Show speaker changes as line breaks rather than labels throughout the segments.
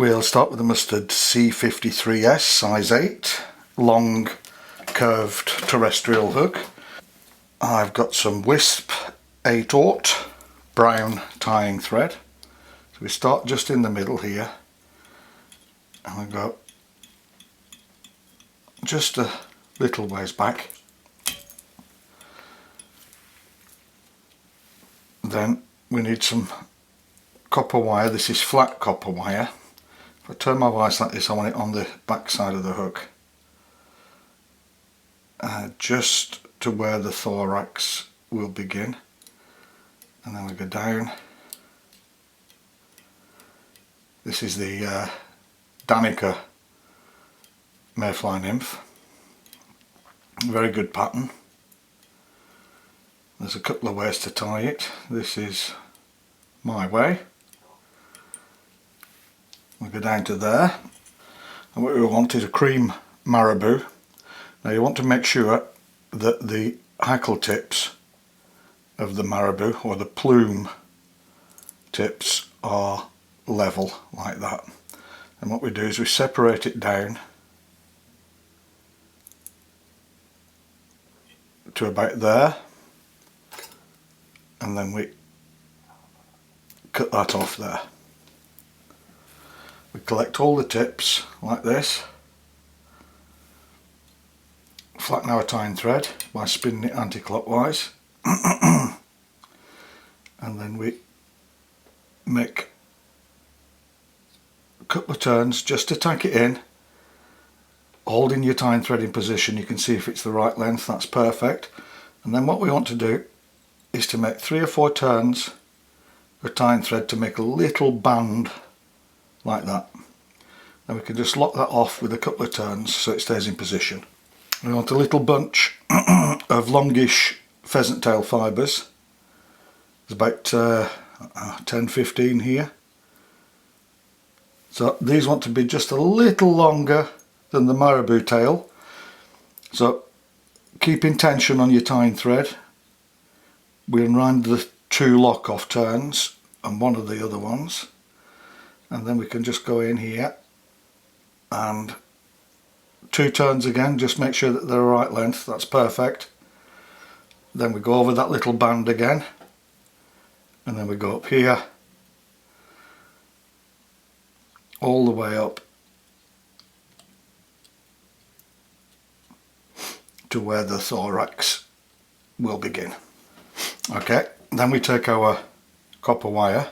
We'll start with the mustard C53S size 8 long curved terrestrial hook. I've got some Wisp 8/0 brown tying thread. So we start just in the middle here and we go just a little ways back. Then we need some copper wire. This is flat copper wire. If I turn my vise like this, I want it on the back side of the hook, just to where the thorax will begin, and then we go down. This is the Danica mayfly nymph. Very good pattern. There's a couple of ways to tie it. This is my way. We go down to there, and what we want is a cream marabou. Now you want to make sure that the hackle tips of the marabou, or the plume tips, are level like that. And what we do is we separate it down to about there, and then we cut that off there. We collect all the tips like this, flatten our tying thread by spinning it anti-clockwise, and then we make a couple of turns just to tack it in, holding your tying thread in position. You can see if it's the right length, that's perfect. And then what we want to do is to make 3 or 4 turns of tying thread to make a little band like that. Then we can just lock that off with a couple of turns so it stays in position. We want a little bunch of longish pheasant tail fibres. There's about 10-15 here. So these want to be just a little longer than the marabou tail. So keeping tension on your tying thread. We unwind the 2 lock off turns and one of the other ones, and then we can just go in here and 2 turns again, just make sure that they're the right length. That's perfect. Then we go over that little band again, and then we go up here all the way up to where the thorax will begin. Okay, then we take our copper wire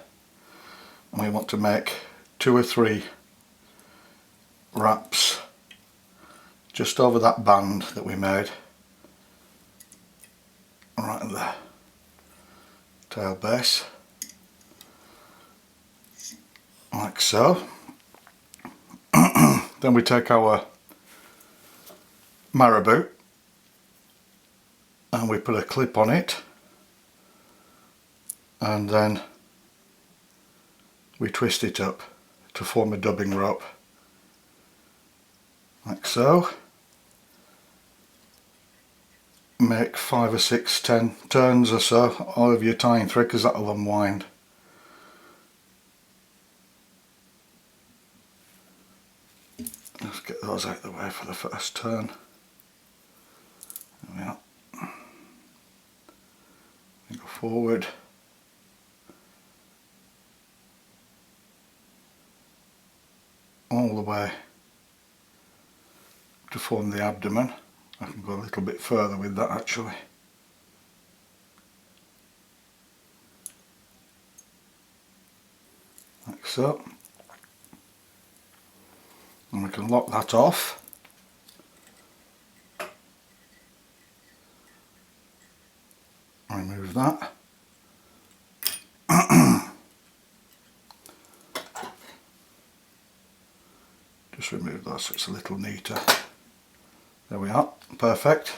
and we want to make 2 or 3 wraps just over that band that we made right at the tail base, like so. Then we take our marabou and we put a clip on it, and then we twist it up to form a dubbing rope, like so. Make 5 or 6, 10 turns or so all of your tying thread, because that will unwind. Let's get those out of the way for the first turn. There we are. We go forward. All the way to form the abdomen. I can go a little bit further with that actually. Like so. And we can lock that off. Remove that. Just remove that so it's a little neater. There we are, perfect.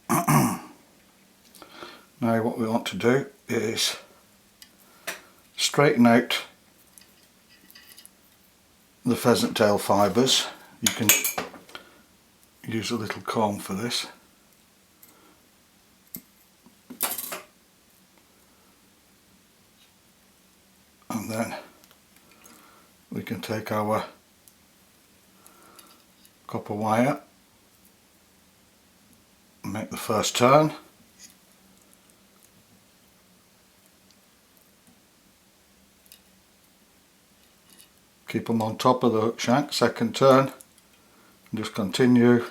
Now what we want to do is straighten out the pheasant tail fibres. You can use a little comb for this. And then can take our copper wire and make the first turn. Keep them on top of the hook shank, second turn, and just continue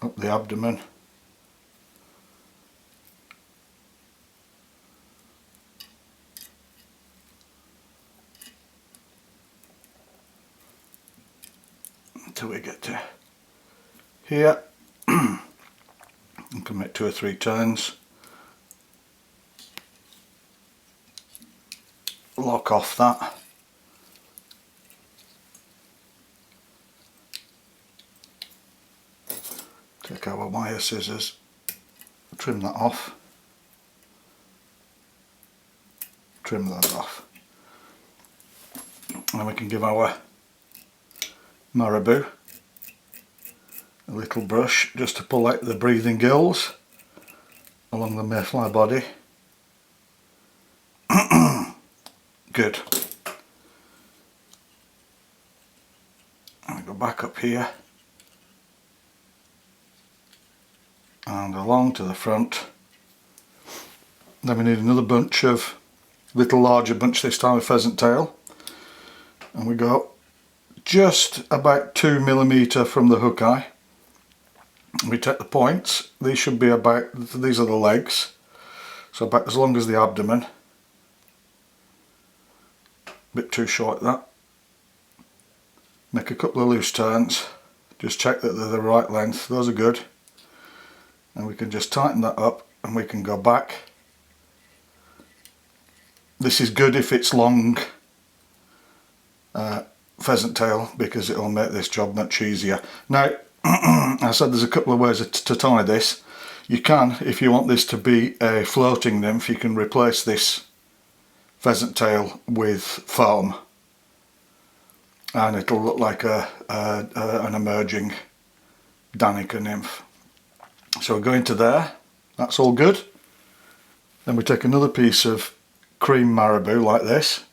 up the abdomen. Until we get to here. You can make 2 or 3 turns. Lock off that. Take our wire scissors, trim that off, trim that off, and we can give our marabou a little brush just to pull out the breathing gills along the mayfly body. Good. And we go back up here and along to the front. Then we need another bunch of, little larger bunch this time of pheasant tail, and we go just about 2 mm from the hook eye. We take the points, these should be about, these are the legs, so about as long as the abdomen. A bit too short that. Make a couple of loose turns, just check that they're the right length, those are good. And we can just tighten that up and we can go back. This is good if it's long pheasant tail, because it will make this job much easier. Now, I said there's a couple of ways to tie this. You can, if you want this to be a floating nymph, you can replace this pheasant tail with foam and it'll look like an emerging Danica nymph. So we go into there, that's all good. Then we take another piece of cream marabou like this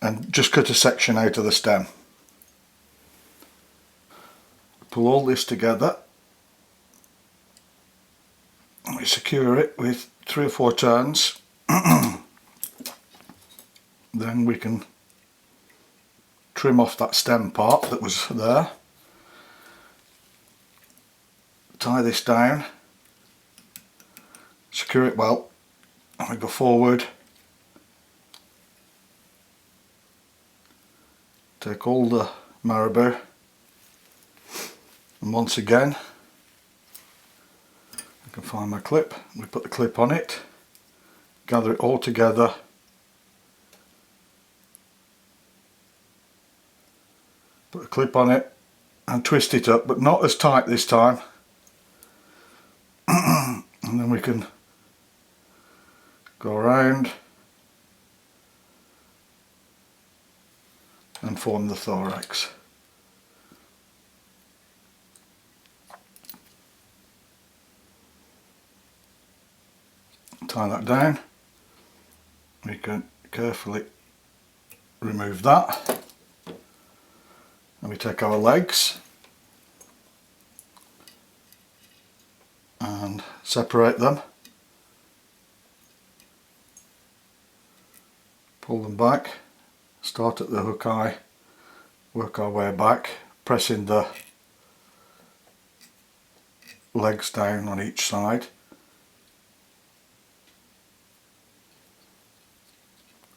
and just cut a section out of the stem. Pull all this together and we secure it with 3 or 4 turns. Then we can trim off that stem part that was there. Tie this down, secure it well, and we go forward. Take all the marabou, and once again, I can find my clip. We put the clip on it, gather it all together, put the clip on it, and twist it up, but not as tight this time. And then we can go around and form the thorax. Tie that down. We can carefully remove that. And we take our legs and separate them, pull them back, start at the hook eye, work our way back, pressing the legs down on each side,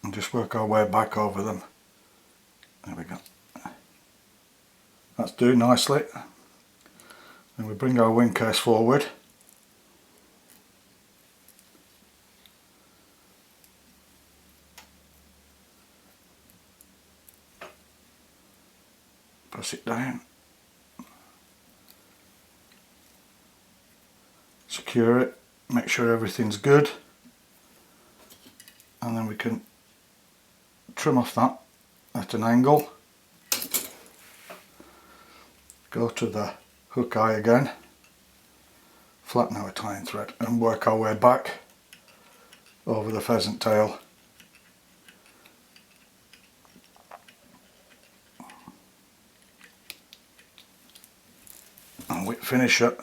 and just work our way back over them. There we go. That's doing nicely. Then we bring our wing case forward. Press it down, secure it, make sure everything's good, and then we can trim off that at an angle, go to the hook eye again, flatten our tying thread and work our way back over the pheasant tail and we finish it.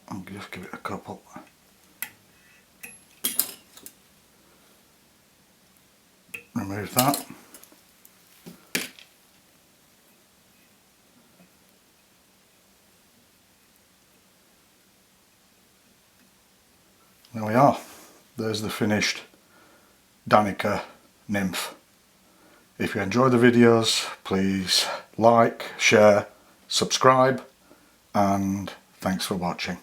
I'll just give it a couple. Remove that. There we are. There's the finished Danica nymph. If you enjoy the videos, please like, share, subscribe, and thanks for watching.